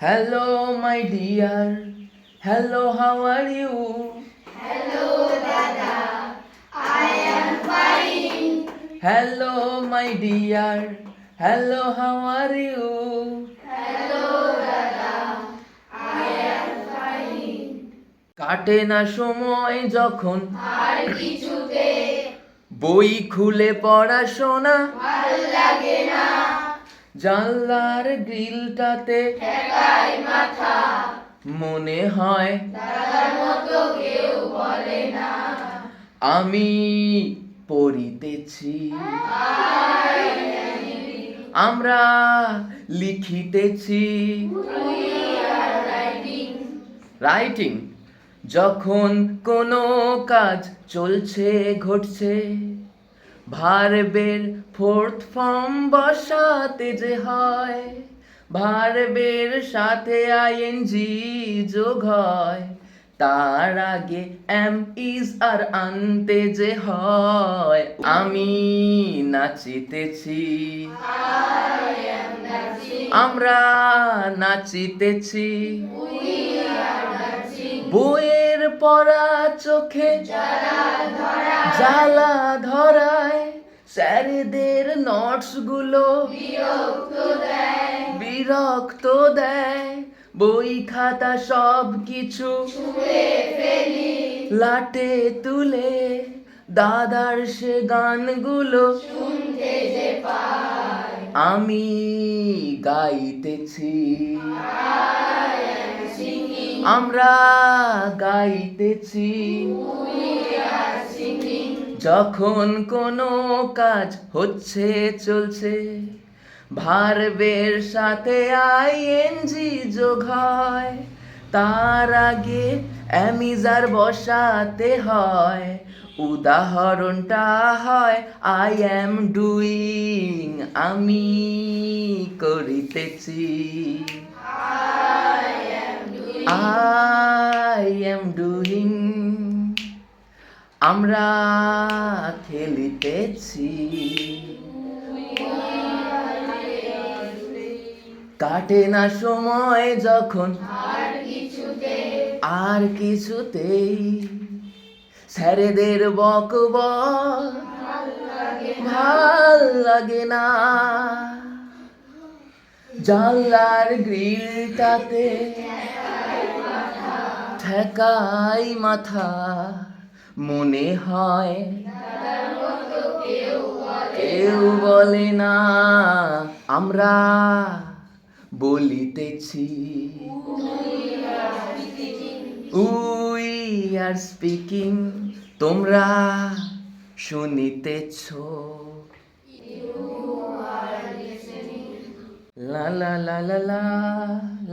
Hello, my dear. Hello, how are you? Hello, Dada. I am fine. Hello, my dear. Hello, how are you? Hello, Dada. I am fine. কাটে না সময় যখন আর কিছুতে বই খুলে পড়াশোনা ভাল লাগে না। জানলার গ্রিলটাতে ঠেকায় মাথা। মনে হয় দাদার মতো কেউ বলে না। আমি পড়িতেছি, আমরা লিখিতেছি। রাইটিং যখন কোনো কাজ চলছে ঘটছে, ভার্বের ফোর্থ ফর্ম বসাতে যে হয়, ভার্বের সাথে আইএনজি যোগ হয়, তার আগে এম ইজ আর আনতে যে হয়। আমি নাচিতেছি, আমরা নাচিতেছি। বইয়ের পড়া চোখে জ্বালা ধরায়, স্যারেদের নোটস গুলো বিরক্ত দেয়। বই খাতা সব কিছু লাটে তুলে দাদার সে গানগুলো আমি গাইতেছি, আমরা গাইতেছি। যখন কোনো কাজ হচ্ছে চলছে, ভার্বের সাথে আইএনজি যোগ হয়, তার আগে অ্যামিজার বসাতে হয়। উদাহরণটা হয় আই অ্যাম ডুইং, আমি করিতেছি। I am doing, আমরা খেলিতেছি। কাটে না সময় যখন আর কিছুতেই স্যারেদের বকবক ভাল লাগে না। জানলার গ্রিলটাতে ঠেকাই মাথা, মনে হয় কেউ বলে না। আমরা বলিতেছি, উই আর স্পিকিং, তোমরা শুনিতেছ। লা লা লা লা লা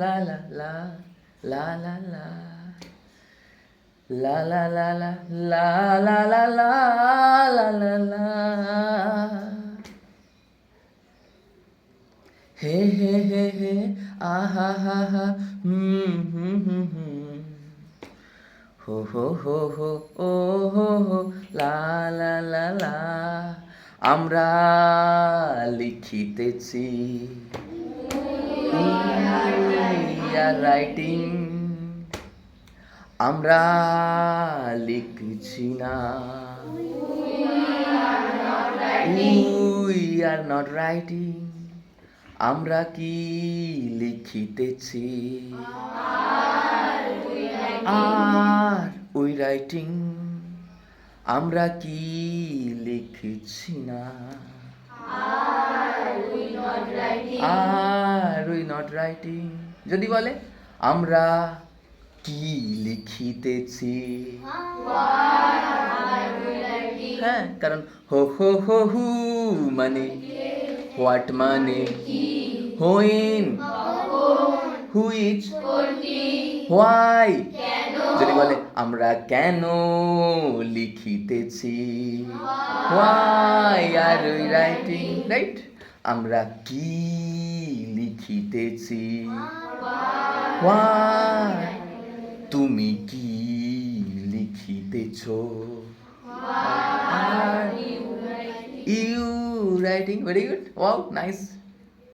লা লা লা লা লা লা la la la la la la la la la la la he he he he ah ha ha ha ho ho ho ho oh ho ho la la la la আমরা লিখিতেছি, we are writing, আমরা লিখছি না। We are not writing, আমরা কি লিখিতেছি। Are we writing, আমরা কি লিখছি না। Are we not writing, যদি বলে আমরা কি লিখিতেছি। হ্যাঁ, কারণ হো হো হো হু মানে হোয়াট মানে হোয়েন, হুইচ, হোয়াই। যদি বলে আমরা কেন লিখিতেছি, why are we writing, right. আমরা কি লিখিতেছি, হোয়াই। তুমি কি লিখিতেছ, you writing. Very good, wow, nice.